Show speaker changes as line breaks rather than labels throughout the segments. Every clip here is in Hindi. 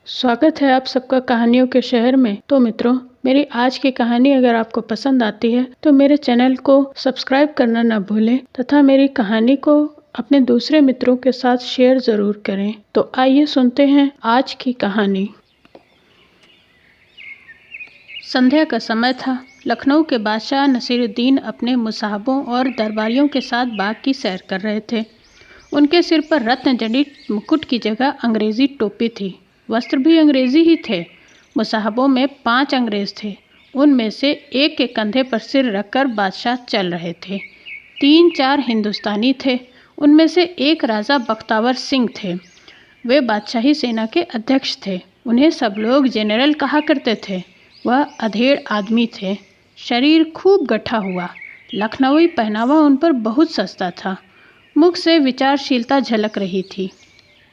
स्वागत है आप सबका कहानियों के शहर में। तो मित्रों, मेरी आज की कहानी अगर आपको पसंद आती है तो मेरे चैनल को सब्सक्राइब करना न भूलें तथा मेरी कहानी को अपने दूसरे मित्रों के साथ शेयर जरूर करें। तो आइए सुनते हैं आज की कहानी। संध्या का समय था। लखनऊ के बादशाह नसीरुद्दीन अपने मुसाहबों और दरबारियों के साथ बाग की सैर कर रहे थे। उनके सिर पर रत्न जड़ित मुकुट की जगह अंग्रेजी टोपी थी। वस्त्र भी अंग्रेजी ही थे। मुसाहबों में 5 अंग्रेज थे। उनमें से एक के कंधे पर सिर रखकर बादशाह चल रहे थे। 3-4 हिंदुस्तानी थे। उनमें से एक राजा बख्तावर सिंह थे। वे बादशाही सेना के अध्यक्ष थे। उन्हें सब लोग जनरल कहा करते थे। वह अधेड़ आदमी थे। शरीर खूब गठा हुआ। लखनऊई पहनावा उन पर बहुत सस्ता था। मुख से विचारशीलता झलक रही थी।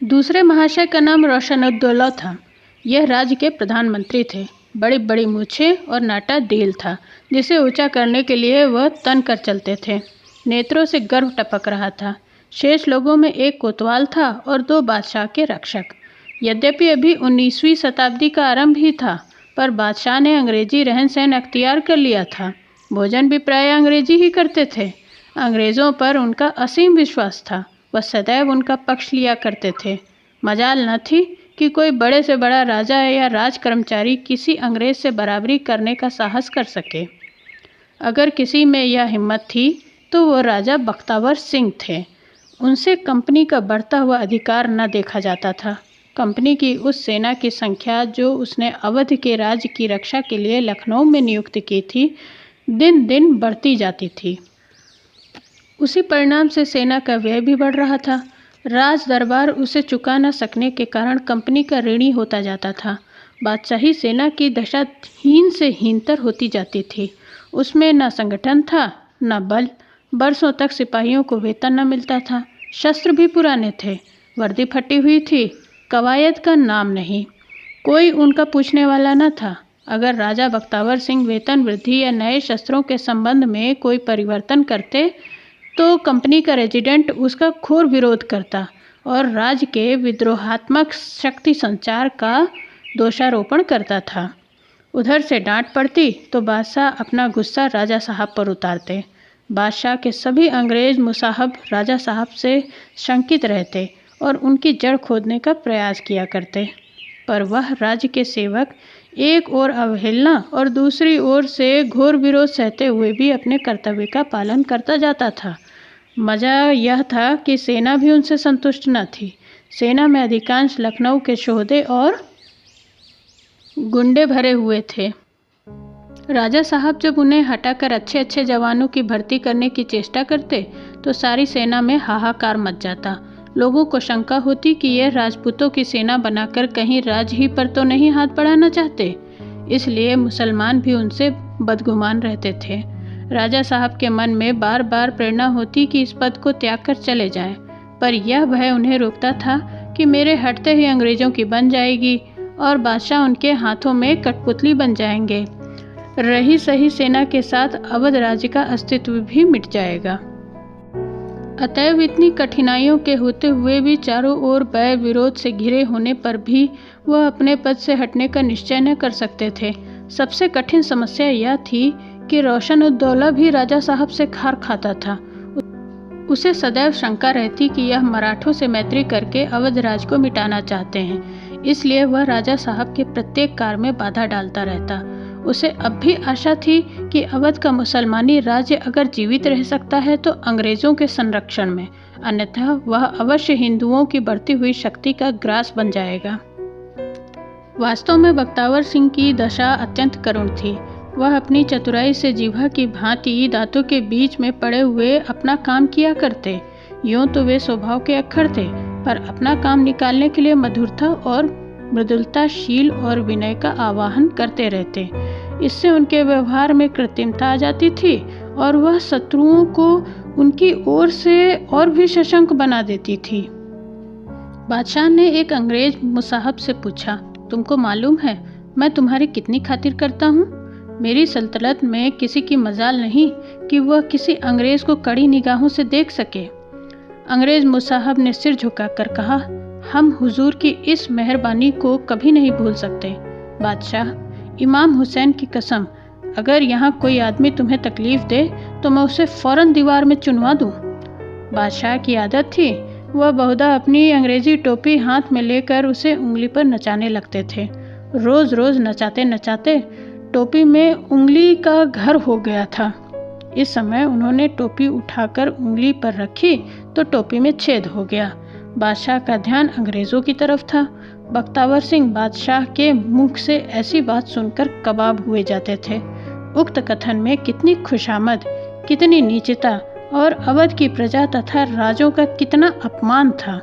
दूसरे महाशय का नाम रोशनुद्दौला था। यह राज्य के प्रधानमंत्री थे। बड़ी बड़ी मूछें और नाटा देल था, जिसे ऊंचा करने के लिए वह तन कर चलते थे। नेत्रों से गर्व टपक रहा था। शेष लोगों में एक कोतवाल था और 2 बादशाह के रक्षक। यद्यपि अभी 19वीं शताब्दी का आरंभ ही था, पर बादशाह ने अंग्रेजी रहन सहन अख्तियार कर लिया था। भोजन भी प्राय अंग्रेजी ही करते थे। अंग्रेज़ों पर उनका असीम विश्वास था। वह सदैव उनका पक्ष लिया करते थे। मजाल न थी कि कोई बड़े से बड़ा राजा या राज कर्मचारी किसी अंग्रेज से बराबरी करने का साहस कर सके। अगर किसी में यह हिम्मत थी तो वो राजा बख्तावर सिंह थे। उनसे कंपनी का बढ़ता हुआ अधिकार न देखा जाता था। कंपनी की उस सेना की संख्या जो उसने अवध के राज्य की रक्षा के लिए लखनऊ में नियुक्त की थी, दिन दिन बढ़ती जाती थी। उसी परिणाम से सेना का व्यय भी बढ़ रहा था। राज दरबार उसे चुका न सकने के कारण कंपनी का ऋणी होता जाता था। बादशाही सेना की दशा हीन से हीनतर होती जाती थी। उसमें न संगठन था न बल। बरसों तक सिपाहियों को वेतन न मिलता था। शस्त्र भी पुराने थे। वर्दी फटी हुई थी। कवायद का नाम नहीं। कोई उनका पूछने वाला न था। अगर राजा बख्तावर सिंह वेतन वृद्धि या नए शस्त्रों के संबंध में कोई परिवर्तन करते तो कंपनी का रेजिडेंट उसका घोर विरोध करता और राज्य के विद्रोहात्मक शक्ति संचार का दोषारोपण करता था। उधर से डांट पड़ती तो बादशाह अपना गुस्सा राजा साहब पर उतारते। बादशाह के सभी अंग्रेज मुसाहब राजा साहब से शंकित रहते और उनकी जड़ खोदने का प्रयास किया करते। पर वह राज्य के सेवक एक ओर अवहेलना और दूसरी ओर से घोर विरोध सहते हुए भी अपने कर्तव्य का पालन करता जाता था। मजा यह था कि सेना भी उनसे संतुष्ट न थी। सेना में अधिकांश लखनऊ के शोहदे और गुंडे भरे हुए थे। राजा साहब जब उन्हें हटाकर अच्छे अच्छे जवानों की भर्ती करने की चेष्टा करते तो सारी सेना में हाहाकार मच जाता। लोगों को शंका होती कि यह राजपूतों की सेना बनाकर कहीं राज ही पर तो नहीं हाथ बढ़ाना चाहते। इसलिए मुसलमान भी उनसे बदगुमान रहते थे। राजा साहब के मन में बार बार प्रेरणा होती कि इस पद को त्याग कर चले जाएं, पर यह भय उन्हें रोकता था कि मेरे हटते ही अंग्रेजों की बन जाएगी और बादशाह उनके हाथों में कठपुतली बन जाएंगे। रही सही सेना के साथ अवध राज्य का अस्तित्व भी मिट जाएगा। अतएव इतनी कठिनाइयों के होते हुए भी चारों ओर भय विरोध से घिरे होने पर भी वह अपने पद से हटने का निश्चय न कर सकते थे। सबसे कठिन समस्या यह थी कि रोशनुद्दौला भी राजा साहब से खार खाता था। उसे सदैव शंका रहती कि यह मराठों से मैत्री करके अवध राज को मिटाना चाहते हैं। इसलिए वह राजा साहब के प्रत्येक कार्य में बाधा डालता रहता। उसे अब भी आशा थी कि अवध का मुसलमानी राज्य अगर जीवित रह सकता है तो अंग्रेजों के संरक्षण में, अन्यथा वह अवश्य हिंदुओं की बढ़ती हुई शक्ति का ग्रास बन जाएगा। वास्तव में बख्तावर सिंह की दशा अत्यंत करुण थी। वह अपनी चतुराई से जीवा की भांति दांतों के बीच में पड़े हुए अपना काम किया करते। यूं तो वे स्वभाव के अक्खड़ थे, पर अपना काम निकालने के लिए मधुरता और मृदुलताशील और विनय का आवाहन करते रहते। इससे उनके व्यवहार में कृत्रिमता आ जाती थी और वह शत्रुओं को उनकी ओर से और भी सशंक बना देती थी। बादशाह ने एक अंग्रेज मुसाहब से पूछा, तुमको मालूम है मैं तुम्हारी कितनी खातिर करता हूँ? मेरी सल्तनत में किसी की मजाल नहीं कि वह किसी अंग्रेज को कड़ी निगाहों से देख सके। अंग्रेज मुसाहब ने सिर झुकाकर कहा, हम हुजूर की इस मेहरबानी को कभी नहीं भूल सकते। बादशाह, इमाम हुसैन की कसम, अगर यहाँ कोई आदमी तुम्हें तकलीफ़ दे तो मैं उसे फ़ौरन दीवार में चुनवा दूँ। बादशाह की आदत थी, वह बहुधा अपनी अंग्रेज़ी टोपी हाथ में लेकर उसे उंगली पर नचाने लगते थे। रोज़ रोज़ नचाते नचाते टोपी में उंगली का घर हो गया था। इस समय उन्होंने टोपी उठाकर उंगली पर रखी तो टोपी में छेद हो गया। बादशाह का ध्यान अंग्रेज़ों की तरफ था। बख्तावर सिंह बादशाह के मुख से ऐसी बात सुनकर कबाब हुए जाते थे। उक्त कथन में कितनी खुशामद, कितनी नीचता और अवध की प्रजा तथा राजों का कितना अपमान था।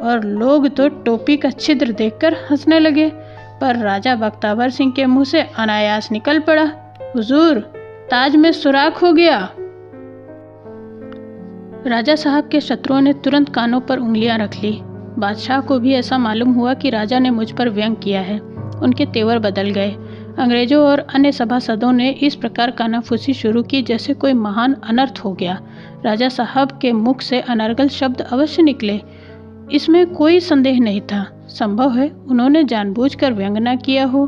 और लोग तो टोपी का छिद्र देखकर हंसने लगे, पर राजा बख्तावर सिंह के मुंह से अनायास निकल पड़ा, हुजूर, ताज में सुराख हो गया। राजा साहब के शत्रुओं ने तुरंत कानों पर उंगलियां रख ली। बादशाह को भी ऐसा मालूम हुआ कि राजा ने मुझ पर व्यंग किया है। उनके तेवर बदल गए। अंग्रेजों और अन्य सभासदों ने इस प्रकार कानाफूसी शुरू की जैसे कोई महान अनर्थ हो गया। राजा साहब के मुख से अनर्गल शब्द अवश्य निकले, इसमें कोई संदेह नहीं था। संभव है उन्होंने जानबूझकर व्यंग न किया हो।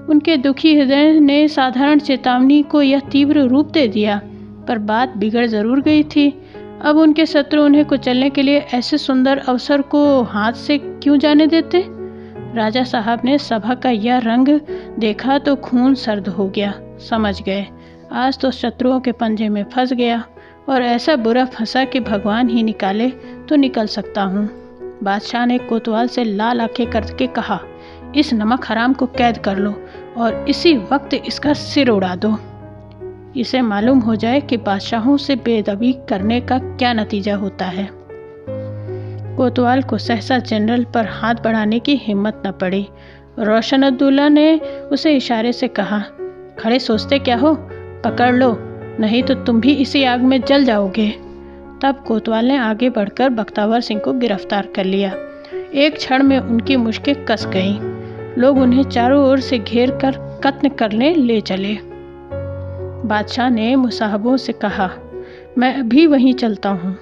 उनके दुखी हृदय ने साधारण चेतावनी को यह तीव्र रूप दे दिया, पर बात बिगड़ जरूर गई थी। अब उनके शत्रु उन्हें कुचलने के लिए ऐसे सुंदर अवसर को हाथ से क्यों जाने देते। राजा साहब ने सभा का यह रंग देखा तो खून सर्द हो गया। समझ गए आज तो शत्रुओं के पंजे में फंस गया, और ऐसा बुरा फंसा कि भगवान ही निकाले तो निकल सकता हूँ। बादशाह ने कोतवाल से लाल आंखें करके कहा, इस नमक हराम को कैद कर लो और इसी वक्त इसका सिर उड़ा दो। इसे मालूम हो जाए कि बादशाहों से बेअदबी करने का क्या नतीजा होता है। कोतवाल को सहसा जनरल पर हाथ बढ़ाने की हिम्मत न पड़ी। रोशन-उद-दौला ने उसे इशारे से कहा, खड़े सोचते क्या हो, पकड़ लो, नहीं तो तुम भी इसी आग में जल जाओगे। तब कोतवाल ने आगे बढ़कर बख्तावर सिंह को गिरफ्तार कर लिया। एक क्षण में उनकी मुश्कें कस गईं। लोग उन्हें चारों ओर से घेर कर कत्ल करने ले चले। बादशाह ने मुसाहबों से कहा, मैं अभी वहीं चलता हूँ,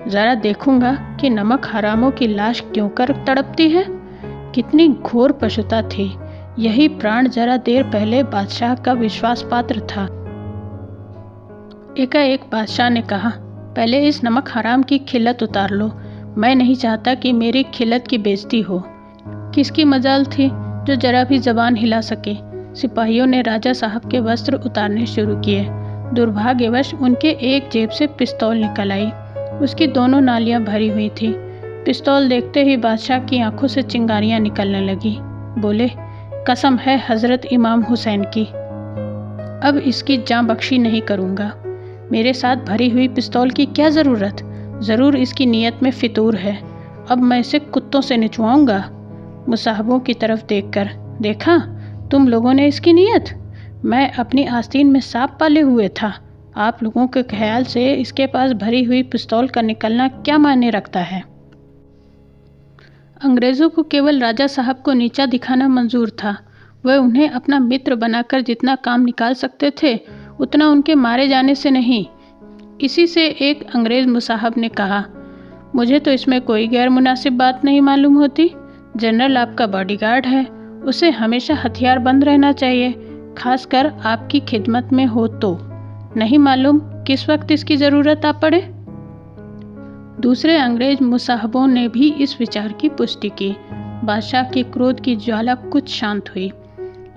जरा देखूंगा कि नमक हरामों की लाश क्यों कर तड़पती है। कितनी घोर पशुता थी। यही प्राण जरा देर पहले बादशाह का विश्वास पात्र था। एकाएक बादशाह ने कहा, पहले इस नमक हराम की खिल्लत उतार लो। मैं नहीं चाहता कि मेरी खिल्लत की बेइज्जती हो। किसकी मजाल थी जो जरा भी जबान हिला सके। सिपाहियों ने राजा साहब के वस्त्र उतारने शुरू किए। दुर्भाग्यवश उनके एक जेब से पिस्तौल निकल आई। उसकी दोनों नालियां भरी हुई थी। पिस्तौल देखते ही बादशाह की आंखों से चिंगारियां निकलने लगी। बोले, कसम है हजरत इमाम हुसैन की, अब इसकी जान बख्शी नहीं करूंगा। मेरे साथ भरी हुई पिस्तौल की क्या ज़रूरत? ज़रूर इसकी नीयत में फितूर है। अब मैं इसे कुत्तों से निचवाऊंगा। मुसाहबों की तरफ देखकर, देखा तुम लोगों ने इसकी नीयत? मैं अपनी आस्तीन में सांप पाले हुए था। आप लोगों के ख्याल से इसके पास भरी हुई पिस्तौल का निकलना क्या मायने रखता है? अंग्रेज़ों को केवल राजा साहब को नीचा दिखाना मंजूर था। वह उन्हें अपना मित्र बनाकर जितना काम निकाल सकते थे उतना उनके मारे जाने से नहीं। इसी से एक अंग्रेज़ मुसाहब ने कहा, मुझे तो इसमें कोई गैर मुनासिब बात नहीं मालूम होती। जनरल आपका बॉडीगार्ड है, उसे हमेशा हथियार बंद रहना चाहिए, खासकर आपकी खिदमत में हो तो। नहीं मालूम किस वक्त इसकी ज़रूरत आ पड़े। दूसरे अंग्रेज मुसाहबों ने भी इस विचार की पुष्टि की। बादशाह के क्रोध की ज्वाला कुछ शांत हुई।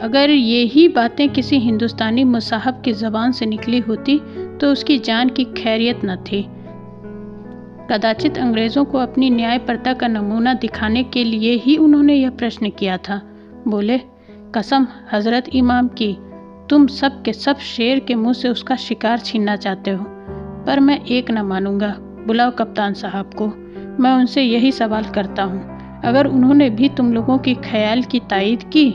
अगर ये ही बातें किसी हिंदुस्तानी मुसाहब की ज़बान से निकली होती तो उसकी जान की खैरियत न थी। कदाचित अंग्रेज़ों को अपनी न्यायपरता का नमूना दिखाने के लिए ही उन्होंने यह प्रश्न किया था। बोले, कसम हज़रत इमाम की, तुम सब के सब शेर के मुंह से उसका शिकार छीनना चाहते हो, पर मैं एक न मानूंगा। बुलाओ कप्तान साहब को, मैं उनसे यही सवाल करता हूँ। अगर उन्होंने भी तुम लोगों की ख्याल की तायीद की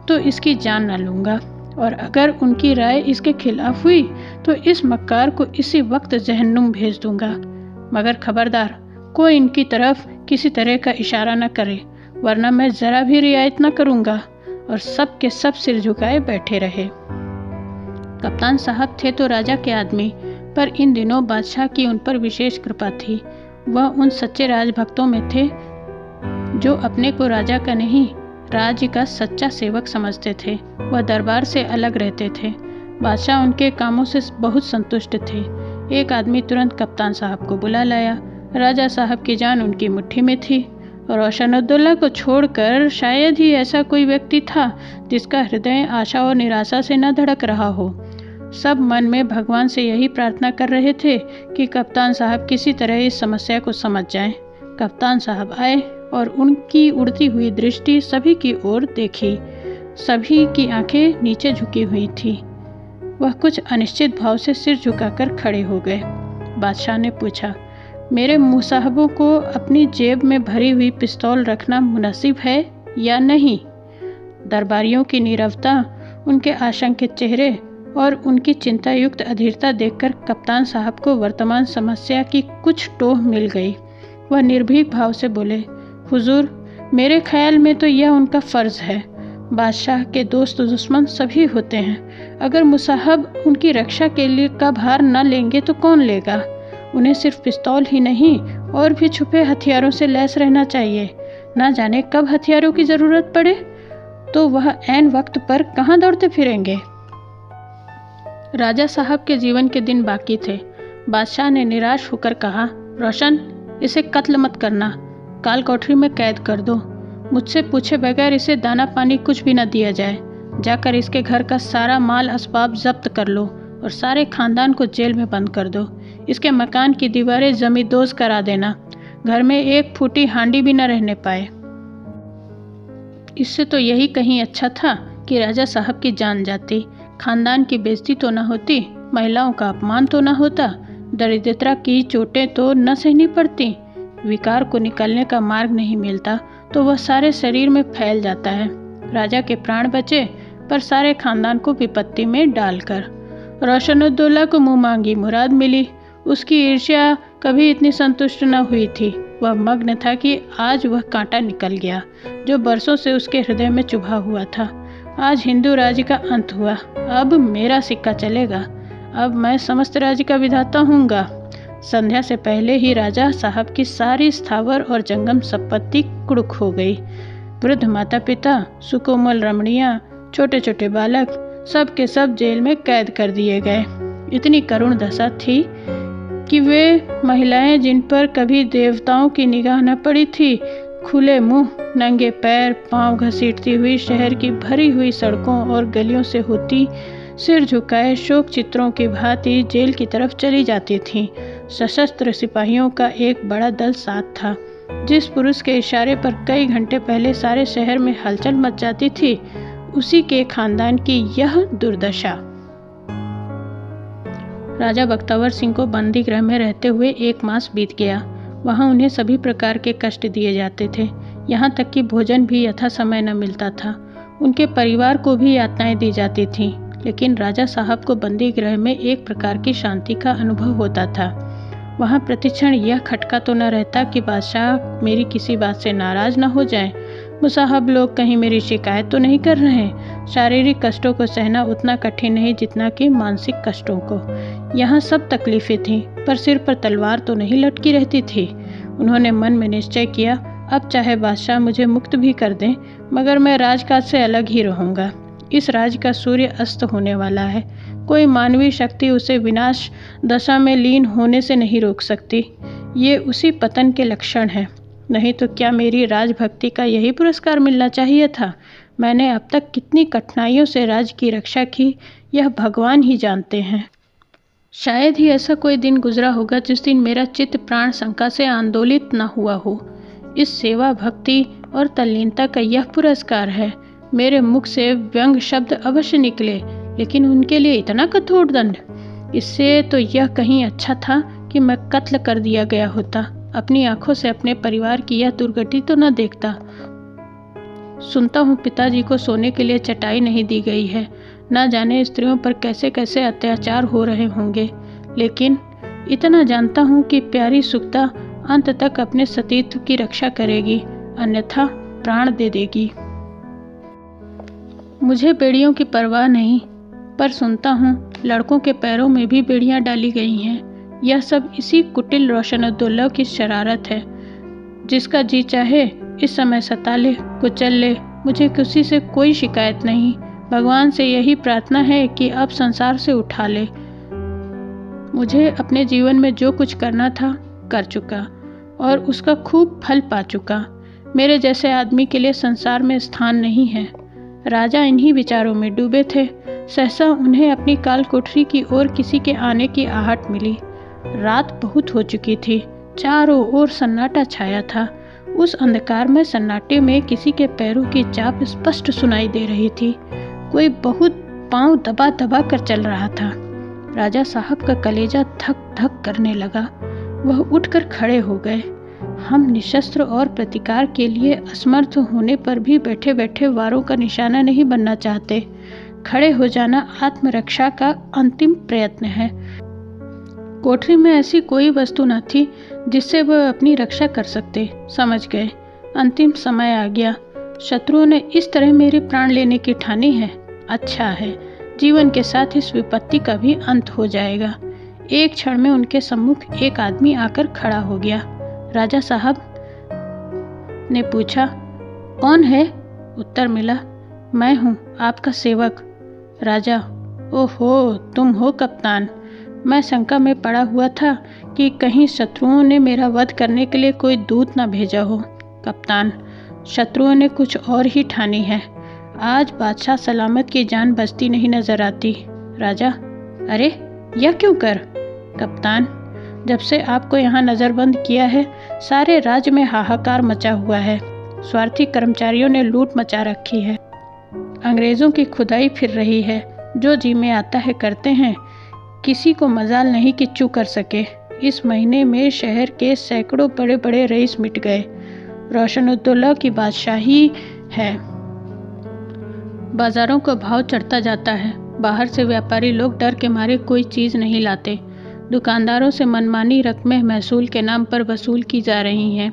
तो इसकी जान न लूँगा, और अगर उनकी राय इसके खिलाफ हुई तो इस मक्कार को इसी वक्त जहन्नुम भेज दूंगा। मगर खबरदार, कोई इनकी तरफ किसी तरह का इशारा न करे, वरना मैं ज़रा भी रियायत न करूँगा। और सब के सब सिर झुकाए बैठे रहे। कप्तान साहब थे तो राजा के आदमी, पर इन दिनों बादशाह की उन पर विशेष कृपा थी। वह उन सच्चे राजभक्तों में थे जो अपने को राजा का नहीं, राज्य का सच्चा सेवक समझते थे। वह दरबार से अलग रहते थे। बादशाह उनके कामों से बहुत संतुष्ट थे। एक आदमी तुरंत कप्तान साहब को बुला लाया। राजा साहब की जान उनकी मुट्ठी में थी। रोशनुद्दौला को छोड़कर शायद ही ऐसा कोई व्यक्ति था जिसका हृदय आशा और निराशा से न धड़क रहा हो। सब मन में भगवान से यही प्रार्थना कर रहे थे कि कप्तान साहब किसी तरह इस समस्या को समझ जाएं। कप्तान साहब आए और उनकी उड़ती हुई दृष्टि सभी की ओर देखी। सभी की आंखें नीचे झुकी हुई थी। वह कुछ अनिश्चित भाव से सिर झुकाकर खड़े हो गए। बादशाह ने पूछा, मेरे मुसाहबों को अपनी जेब में भरी हुई पिस्तौल रखना मुनासिब है या नहीं? दरबारियों की नीरवता, उनके आशंकित चेहरे और उनकी चिंतायुक्त अधीरता देखकर कप्तान साहब को वर्तमान समस्या की कुछ टोह मिल गई। वह निर्भीक भाव से बोले, हुजूर, मेरे ख्याल में तो यह उनका फ़र्ज़ है। बादशाह के दोस्त दुश्मन सभी होते हैं। अगर मुसाहब उनकी रक्षा के लिए का भार न लेंगे तो कौन लेगा? उन्हें सिर्फ पिस्तौल ही नहीं और भी छुपे हथियारों से लैस रहना चाहिए। न जाने कब हथियारों की ज़रूरत पड़े तो वह ऐन वक्त पर कहाँ दौड़ते फिरेंगे। राजा साहब के जीवन के दिन बाकी थे। बादशाह ने निराश होकर कहा, रोशन, इसे कत्ल मत करना, काल कोठरी में कैद कर दो। मुझसे पूछे बगैर इसे दाना पानी कुछ भी न दिया जाए। जाकर इसके घर का सारा माल असबाब जब्त कर लो और सारे खानदान को जेल में बंद कर दो। इसके मकान की दीवारें जमींदोज करा देना। घर में एक फूटी हांडी भी न रहने पाए। इससे तो यही कहीं अच्छा था कि राजा साहब की जान जाती, खानदान की बेइज्जती तो न होती, महिलाओं का अपमान तो न होता, दरिद्रता की चोटें तो न सहनी पड़ती, विकार को निकलने का मार्ग नहीं मिलता तो वह सारे शरीर में फैल जाता है। राजा के प्राण बचे पर सारे खानदान को विपत्ति में डालकर। रोशनुद्दौला को मुँह मांगी मुराद मिली। उसकी ईर्ष्या कभी इतनी संतुष्ट न हुई थी। वह मग्न था कि आज वह कांटा निकल गया जो बरसों से उसके हृदय में चुभा हुआ था। आज हिंदू राज्य का अंत हुआ। अब मेरा सिक्का चलेगा। अब मैं समस्त राज्य का विधाता हूँगा। संध्या से पहले ही राजा साहब की सारी स्थावर और जंगम संपत्ति कुड़क हो गई। वृद्ध माता पिता, सुकोमल रमणियाँ, छोटे छोटे बालक, सब के सब जेल में कैद कर दिए गए। इतनी करुण दशा थी कि वे महिलाएं जिन पर कभी देवताओं की निगाह न पड़ी थी, खुले मुंह, नंगे पैर, पांव घसीटती हुई शहर की भरी हुई सड़कों और गलियों से होती, सिर झुकाए शोक चित्रों की भांति जेल की तरफ चली जाती थीं। सशस्त्र सिपाहियों का एक बड़ा दल साथ था। जिस पुरुष के इशारे पर कई घंटे पहले सारे शहर में हलचल मच जाती थी, उसी के खानदान की यह दुर्दशा। राजा बख्तावर सिंह को बंदी गृह में रहते हुए 1 मास बीत गया। वहाँ उन्हें सभी प्रकार के कष्ट दिए जाते थे। यहाँ तक कि भोजन भी यथा समय न मिलता था। उनके परिवार को भी यातनाएं दी जाती थीं। लेकिन राजा साहब को बंदी गृह में एक प्रकार की शांति का अनुभव होता था। वहाँ प्रतिक्षण यह खटका तो न रहता कि बादशाह मेरी किसी बात से नाराज न हो जाए, मुसाहब लोग कहीं मेरी शिकायत तो नहीं कर रहे। शारीरिक कष्टों को सहना उतना कठिन नहीं जितना कि मानसिक कष्टों को। यहाँ सब तकलीफें थीं, पर सिर पर तलवार तो नहीं लटकी रहती थी। उन्होंने मन में निश्चय किया, अब चाहे बादशाह मुझे मुक्त भी कर दें, मगर मैं राजकाज से अलग ही रहूँगा। इस राज का सूर्य अस्त होने वाला है। कोई मानवीय शक्ति उसे विनाश दशा में लीन होने से नहीं रोक सकती। ये उसी पतन के लक्षण हैं। नहीं तो क्या मेरी राजभक्ति का यही पुरस्कार मिलना चाहिए था? मैंने अब तक कितनी कठिनाइयों से राज्य की रक्षा की, यह भगवान ही जानते हैं। शायद ही ऐसा कोई दिन गुजरा होगा जिस दिन मेरा चित्त प्राण शंका से आंदोलित न हुआ हो। इस सेवा, भक्ति और तल्लीनता का यह पुरस्कार है। मेरे मुख से व्यंग शब्द अवश्य निकले, लेकिन उनके लिए इतना कठोर दंड। इससे तो यह कहीं अच्छा था कि मैं कत्ल कर दिया गया होता। अपनी आंखों से अपने परिवार की यह दुर्गति तो न देखता। सुनता हूँ पिताजी को सोने के लिए चटाई नहीं दी गई है। न जाने स्त्रियों पर कैसे कैसे अत्याचार हो रहे होंगे। लेकिन इतना जानता हूँ कि प्यारी सुक्ता अंत तक अपने सतीत्व की रक्षा करेगी, अन्यथा प्राण दे देगी। मुझे बेड़ियों की परवाह नहीं, पर सुनता हूँ लड़कों के पैरों में भी बेड़ियाँ डाली गई हैं। यह सब इसी कुटिल रोशनुद्दौला की शरारत है। जिसका जी चाहे इस समय सता ले, कुचल ले, मुझे किसी से कोई शिकायत नहीं। भगवान से यही प्रार्थना है कि अब संसार से उठा ले। मुझे अपने जीवन में जो कुछ करना था कर चुका और उसका खूब फल पा चुका। मेरे जैसे आदमी के लिए संसार में स्थान नहीं है। राजा इन्हीं विचारों में डूबे थे। सहसा उन्हें अपनी काल कोठरी की ओर किसी के आने की आहट मिली। रात बहुत हो चुकी थी। चारों ओर सन्नाटा छाया था। उस अंधकार में सन्नाटे में किसी के पैरों की चाप स्पष्ट सुनाई दे रही थी। कोई बहुत पांव दबा दबा कर चल रहा था। राजा साहब का कलेजा धक धक करने लगा। वह उठकर खड़े हो गए। हम निशस्त्र और प्रतिकार के लिए असमर्थ होने पर भी बैठे बैठे वारों का निशाना नहीं बनना चाहते। खड़े हो जाना आत्मरक्षा का अंतिम प्रयत्न है। कोठरी में ऐसी कोई वस्तु न थी जिससे वह अपनी रक्षा कर सकते। समझ गए, अंतिम समय आ गया। शत्रुओं ने इस तरह मेरे प्राण लेने की ठानी है। अच्छा है, जीवन के साथ इस विपत्ति का भी अंत हो जाएगा। एक क्षण में उनके सम्मुख एक आदमी आकर खड़ा हो गया। राजा साहब ने पूछा, कौन है? उत्तर मिला, मैं हूँ, आपका सेवक। राजा, ओहो, तुम हो कप्तान। मैं शंका में पड़ा हुआ था कि कहीं शत्रुओं ने मेरा वध करने के लिए कोई दूत न भेजा हो। कप्तान, शत्रुओं ने कुछ और ही ठानी है। आज बादशाह सलामत की जान बचती नहीं नजर आती। राजा, अरे यह क्यों कर? कप्तान, जब से आपको यहाँ नज़रबंद किया है सारे राज्य में हाहाकार मचा हुआ है। स्वार्थी कर्मचारियों ने लूट मचा रखी है। अंग्रेज़ों की खुदाई फिर रही है। जो जी में आता है करते हैं। किसी को मजाल नहीं कि चू कर सके। इस महीने में शहर के सैकड़ों बड़े बड़े रईस मिट गए। रोशनुद्दौला की बादशाही है। बाजारों का भाव चढ़ता जाता है। बाहर से व्यापारी लोग डर के मारे कोई चीज़ नहीं लाते। दुकानदारों से मनमानी रकमें महसूल के नाम पर वसूल की जा रही हैं।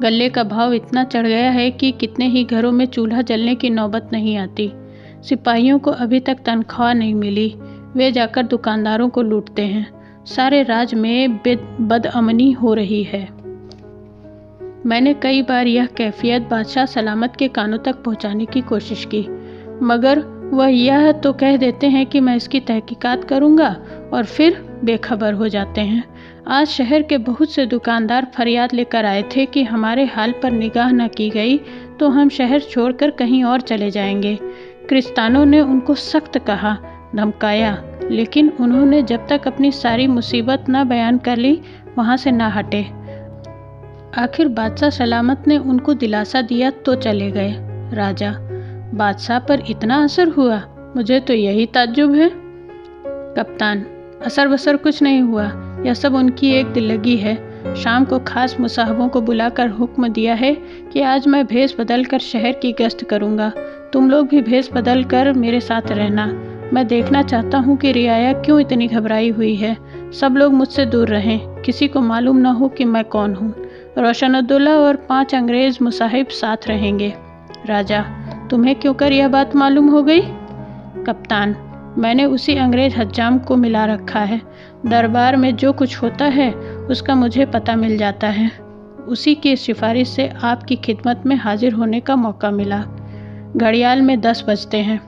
गल्ले का भाव इतना चढ़ गया है कि कितने ही घरों में चूल्हा जलने की नौबत नहीं आती। सिपाहियों को अभी तक तनख्वाह नहीं मिली। वे जाकर दुकानदारों को लूटते हैं। सारे राज्य में बदअमनी हो रही है। मैंने कई बार यह कैफियत बादशाह सलामत के कानों तक पहुंचाने की कोशिश की, मगर वह यह तो कह देते हैं कि मैं इसकी तहकीकात करूंगा और फिर बेखबर हो जाते हैं। आज शहर के बहुत से दुकानदार फरियाद लेकर आए थे कि हमारे हाल पर निगाह न की गई तो हम शहर छोड़कर कहीं और चले जाएंगे। क्रिस्तानों ने उनको सख्त कहा, धमकाया, लेकिन उन्होंने जब तक अपनी सारी मुसीबत न बयान कर ली वहाँ से ना हटे। आखिर बादशाह सलामत ने उनको दिलासा दिया तो चले गए। राजा, बादशाह पर इतना असर हुआ? मुझे तो यही ताज्जुब है। कप्तान, असर बसर कुछ नहीं हुआ। यह सब उनकी एक दिल्लगी है। शाम को खास मुसाहबों को बुलाकर हुक्म दिया है कि आज मैं भेष बदल कर शहर की गश्त करूंगा। तुम लोग भी भेष बदल कर मेरे साथ रहना। मैं देखना चाहता हूँ कि रियाया क्यों इतनी घबराई हुई है। सब लोग मुझसे दूर रहें, किसी को मालूम न हो कि मैं कौन हूँ। रोशनुद्दौला और 5 अंग्रेज मुसाहिब साथ रहेंगे। राजा, तुम्हें क्यों कर यह बात मालूम हो गई? कप्तान, मैंने उसी अंग्रेज हज्जाम को मिला रखा है। दरबार में जो कुछ होता है उसका मुझे पता मिल जाता है। उसी की सिफारिश से आपकी खिदमत में हाजिर होने का मौका मिला। घड़ियाल में 10 बजते हैं।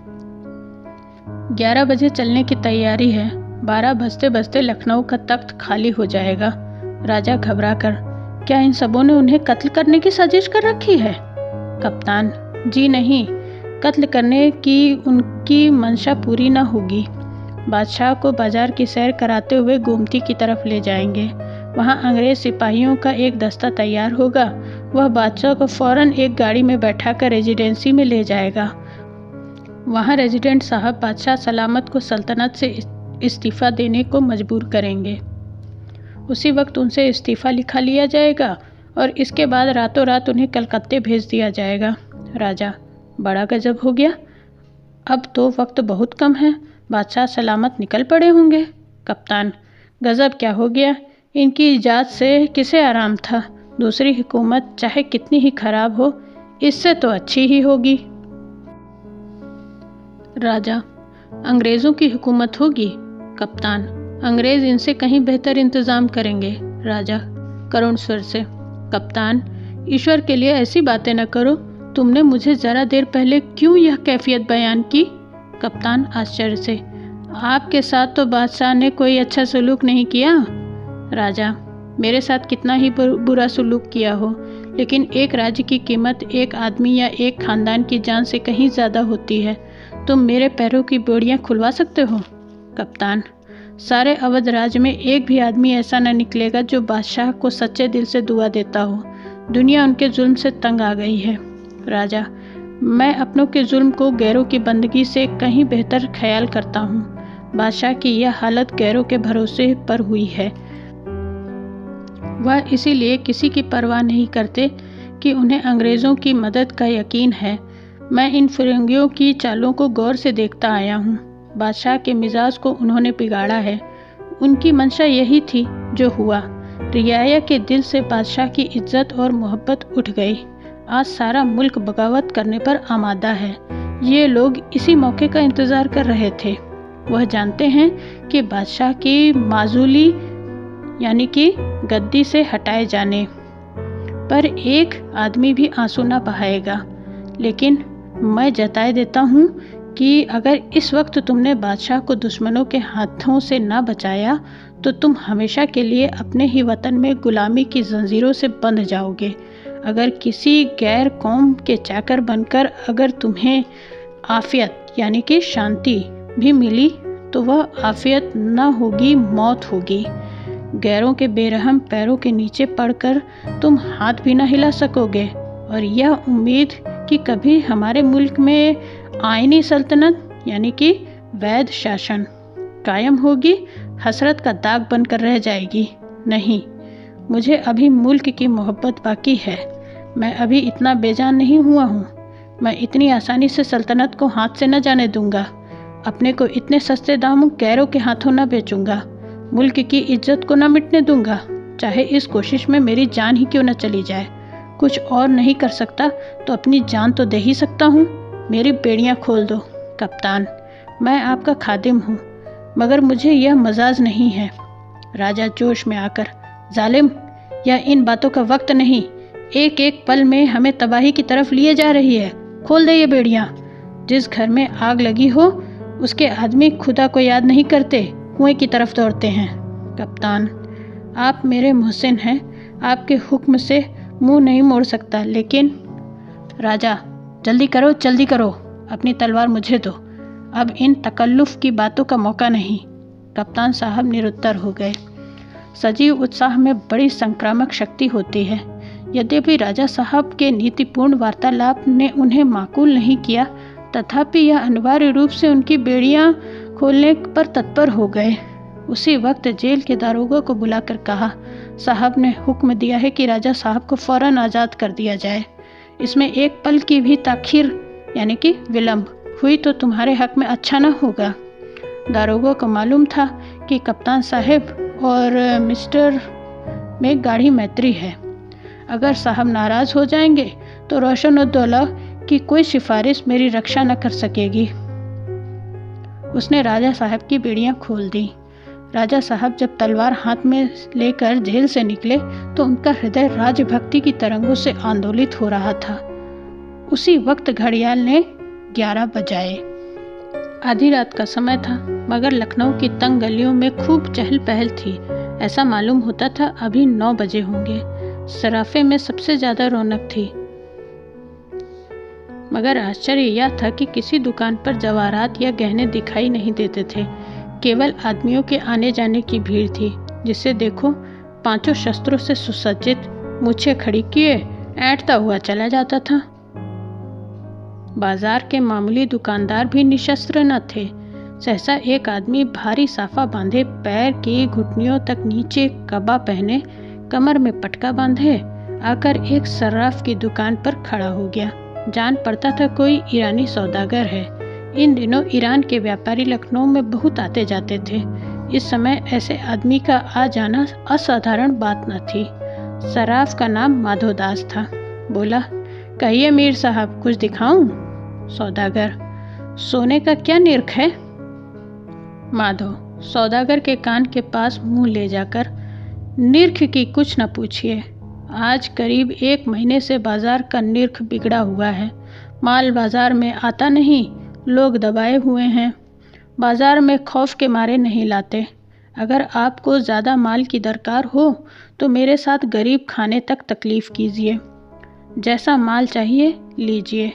11 बजे चलने की तैयारी है। 12 बजते बजते लखनऊ का तख्त खाली हो जाएगा। राजा घबरा कर, क्या इन सबों ने उन्हें कत्ल करने की साजिश कर रखी है? कप्तान, जी नहीं, कत्ल करने की उनकी मंशा पूरी न होगी। बादशाह को बाजार की सैर कराते हुए गोमती की तरफ ले जाएंगे। वहाँ अंग्रेज सिपाहियों का एक दस्ता तैयार होगा। वह बादशाह को फौरन एक गाड़ी में बैठाकर रेजिडेंसी में ले जाएगा। वहाँ रेजिडेंट साहब बादशाह सलामत को सल्तनत से इस्तीफ़ा देने को मजबूर करेंगे। उसी वक्त उनसे इस्तीफ़ा लिखा लिया जाएगा और इसके बाद रातों रात उन्हें कलकत्ते भेज दिया जाएगा। राजा, बड़ा गजब हो गया। अब तो वक्त बहुत कम है। बादशाह सलामत निकल पड़े होंगे। कप्तान, गजब क्या हो गया? इनकी इजाज़त से किसे आराम था? दूसरी हुकूमत चाहे कितनी ही खराब हो, इससे तो अच्छी ही होगी। राजा, अंग्रेज़ों की हुकूमत होगी। कप्तान, अंग्रेज़ इनसे कहीं बेहतर इंतज़ाम करेंगे। राजा करुण स्वर से, कप्तान, ईश्वर के लिए ऐसी बातें न करो। तुमने मुझे ज़रा देर पहले क्यों यह कैफियत बयान की? कप्तान आश्चर्य से। आपके साथ तो बादशाह ने कोई अच्छा सलूक नहीं किया। राजा, मेरे साथ कितना ही बुरा सलूक किया हो, लेकिन एक राज्य की कीमत एक आदमी या एक खानदान की जान से कहीं ज़्यादा होती है। तुम मेरे पैरों की बेड़ियाँ खुलवा सकते हो? कप्तान, सारे अवध राज्य में एक भी आदमी ऐसा न निकलेगा जो बादशाह को सच्चे दिल से दुआ देता हो। दुनिया उनके जुल्म से तंग आ गई है। राजा, मैं अपनों के जुल्म को गैरों की बंदगी से कहीं बेहतर ख्याल करता हूँ। बादशाह की यह हालत गैरों के भरोसे पर हुई है। वह इसीलिए किसी की परवाह नहीं करते कि उन्हें अंग्रेज़ों की मदद का यकीन है। मैं इन फिरंगियों की चालों को गौर से देखता आया हूँ। बादशाह के मिजाज को उन्होंने बिगाड़ा है। उनकी मंशा यही थी जो हुआ। रियाया के दिल से बादशाह की इज्जत और मोहब्बत उठ गई। आज सारा मुल्क बगावत करने पर आमादा है। ये लोग इसी मौके का इंतज़ार कर रहे थे। वह जानते हैं कि बादशाह की माजूली यानी कि गद्दी से हटाए जाने पर एक आदमी भी आंसू न बहाएगा। लेकिन मैं जताए देता हूँ कि अगर इस वक्त तुमने बादशाह को दुश्मनों के हाथों से न बचाया तो तुम हमेशा के लिए अपने ही वतन में गुलामी की जंजीरों से बंध जाओगे। अगर किसी गैर कौम के चाकर बनकर अगर तुम्हें आफियत यानी कि शांति भी मिली तो वह आफियत न होगी, मौत होगी। गैरों के बेरहम पैरों के नीचे पड़कर तुम हाथ भी न हिला सकोगे। और यह उम्मीद कि कभी हमारे मुल्क में आईनी सल्तनत यानी कि वैध शासन कायम होगी, हसरत का दाग बनकर रह जाएगी। नहीं, मुझे अभी मुल्क की मोहब्बत बाकी है। मैं अभी इतना बेजान नहीं हुआ हूँ। मैं इतनी आसानी से सल्तनत को हाथ से न जाने दूंगा। अपने को इतने सस्ते दामों गैरों के हाथों न बेचूंगा। मुल्क की इज्जत को न मिटने दूंगा, चाहे इस कोशिश में मेरी जान ही क्यों न चली जाए। कुछ और नहीं कर सकता तो अपनी जान तो दे ही सकता हूँ। मेरी बेड़ियाँ खोल दो। कप्तान, मैं आपका खादिम हूँ, मगर मुझे यह मजाज नहीं है। राजा जोश में आकर, जालिम, यह इन बातों का वक्त नहीं। एक एक पल में हमें तबाही की तरफ लिए जा रही है। खोल दे ये बेड़ियाँ। जिस घर में आग लगी हो उसके आदमी खुदा को याद नहीं करते, कुएं की तरफ दौड़ते हैं। कप्तान, आप मेरे मोहसिन हैं, आपके हुक्म से मुंह नहीं मोड़ सकता, लेकिन राजा, जल्दी करो, जल्दी करो, अपनी तलवार मुझे दो। अब इन तकल्लुफ़ की बातों का मौका नहीं। कप्तान साहब निरुत्तर हो गए। सजीव उत्साह में बड़ी संक्रामक शक्ति होती है। यद्यपि राजा साहब के नीतिपूर्ण वार्तालाप ने उन्हें माकूल नहीं किया, तथापि यह अनिवार्य रूप से उनकी बेड़ियां खोलने पर तत्पर हो गए। उसी वक्त जेल के दारोगा को बुलाकर कहा, साहब ने हुक्म दिया है कि राजा साहब को फौरन आज़ाद कर दिया जाए। इसमें एक पल की भी ताखीर यानी कि विलम्ब हुई तो तुम्हारे हक में अच्छा न होगा। दारोगा को मालूम था कि कप्तान साहब और मिस्टर में गाढ़ी मैत्री है। अगर साहब नाराज़ हो जाएंगे तो रोशन-उद-दौला की कोई सिफारिश मेरी रक्षा न कर सकेगी। उसने राजा साहब की बेड़ियां खोल दी। राजा साहब जब तलवार हाथ में लेकर जेल से निकले तो उनका हृदय राजभक्ति की तरंगों से आंदोलित हो रहा था। उसी वक्त घड़ियाल ने 11 बजाए। आधी रात का समय था, मगर लखनऊ की तंग गलियों में खूब चहल पहल थी। ऐसा मालूम होता था अभी 9 बजे होंगे। सराफे में सबसे ज़्यादा रौनक थी, मगर आश्चर्य यह था कि किसी दुकान पर जवाहरात या गहने दिखाई नहीं देते थे। केवल आदमियों के आने जाने की भीड़ थी, जिसे देखो पांचों शस्त्रों से सुसज्जित, मूछें खड़ी किए ऐंठता हुआ चला जाता था। बाजार के मामूली दुकानदार भी निशस्त्र न थे। सहसा एक आदमी भारी साफा बांधे, पैर की घुटनियों तक नीचे कबा पहने, कमर में पटका बांधे आकर एक सर्राफ की दुकान पर खड़ा हो गया। जान पड़ता था कोई ईरानी सौदागर है। इन दिनों ईरान के व्यापारी लखनऊ में बहुत आते जाते थे। इस समय ऐसे आदमी का आ जाना असाधारण बात न थी। सर्राफ का नाम माधोदास था। बोला, कहिए मीर साहब, कुछ दिखाऊं? सौदागर, सोने का क्या निरख है? माधो सौदागर के कान के पास मुंह ले जाकर, निरख की कुछ न पूछिए, आज करीब 1 महीने से बाजार का निर्ख बिगड़ा हुआ है। माल बाजार में आता नहीं, लोग दबाए हुए हैं। बाजार में खौफ के मारे नहीं लाते। अगर आपको ज़्यादा माल की दरकार हो तो मेरे साथ गरीब खाने तक तकलीफ़ कीजिए। जैसा माल चाहिए लीजिए,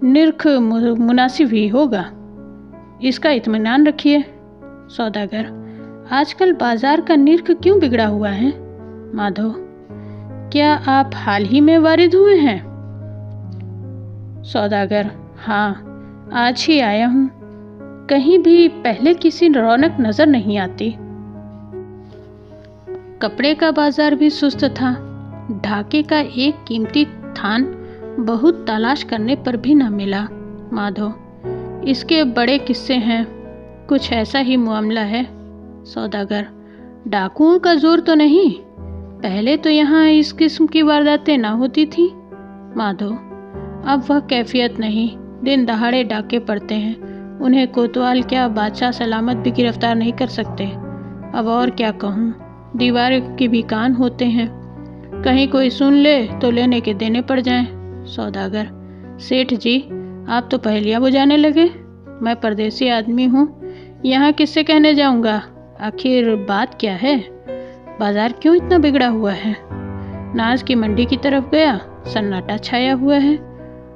निर्ख मुनासिब ही होगा, इसका इत्मीनान रखिए। सौदागर, आजकल बाजार का निर्ख क्यों बिगड़ा हुआ है? माधव, क्या आप हाल ही में वारिद हुए हैं? सौदागर, हाँ, आज ही आया हूँ। कहीं भी पहले किसी रौनक नजर नहीं आती। कपड़े का बाजार भी सुस्त था। ढाके का एक कीमती थान बहुत तलाश करने पर भी न मिला। माधव, इसके बड़े किस्से हैं, कुछ ऐसा ही मामला है। सौदागर, डाकुओं का जोर तो नहीं? पहले तो यहाँ इस किस्म की वारदातें ना होती थी। माधव, अब वह कैफियत नहीं, दिन दहाड़े डाके पड़ते हैं। उन्हें कोतवाल क्या बादशाह सलामत भी गिरफ्तार नहीं कर सकते। अब और क्या कहूँ, दीवार के भी कान होते हैं, कहीं कोई सुन ले तो लेने के देने पड़ जाएं। सौदागर, सेठ जी, आप तो पहेलियाँ बुझाने लगे। मैं परदेसी आदमी हूँ, यहाँ किससे कहने जाऊँगा? आखिर बात क्या है? बाजार क्यों इतना बिगड़ा हुआ है? नाज की मंडी की तरफ गया, सन्नाटा छाया हुआ है।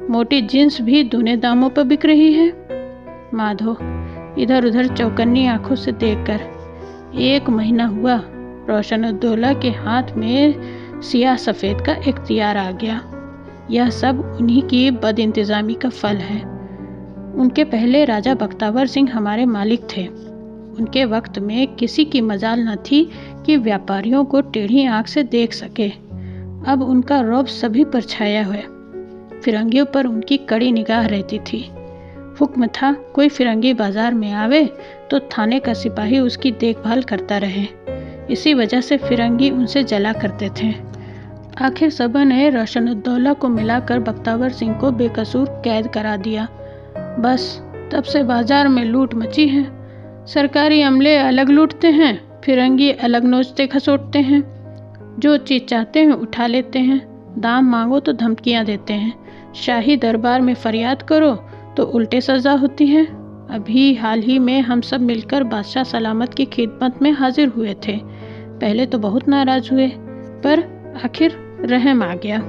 मोटी जींस भी दूने दामों पर बिक रही है। माधव, इधर उधर चौकन्नी आंखों से देखकर, 1 महीना हुआ रोशनुद्दौला के हाथ में सियाह सफ़ेद का इख्तियार आ गया। यह सब उन्हीं की बदइंतज़ामी का फल है। उनके पहले राजा बख्तावर सिंह हमारे मालिक थे। उनके वक्त में किसी की मजाल न थी कि व्यापारियों को टेढ़ी आंख से देख सके। अब उनका रौब सभी पर छाया है। फिरंगियों पर उनकी कड़ी निगाह रहती थी। हुक्म था, कोई फिरंगी बाजार में आवे तो थाने का सिपाही उसकी देखभाल करता रहे। इसी वजह से फिरंगी उनसे जला करते थे। आखिर सबा ने रोशनुद्दौला को मिलाकर बख्तावर सिंह को बेकसूर कैद करा दिया। बस तब से बाजार में लूट मची है। सरकारी अमले अलग लूटते हैं, फिरंगी अलग नोचते खसोटते हैं। जो चीज़ चाहते हैं उठा लेते हैं, दाम मांगो तो धमकियां देते हैं, शाही दरबार में फरियाद करो तो उल्टे सज़ा होती है। अभी हाल ही में हम सब मिलकर बादशाह सलामत की खिदमत में हाजिर हुए थे। पहले तो बहुत नाराज हुए, पर आखिर रहम आ गया।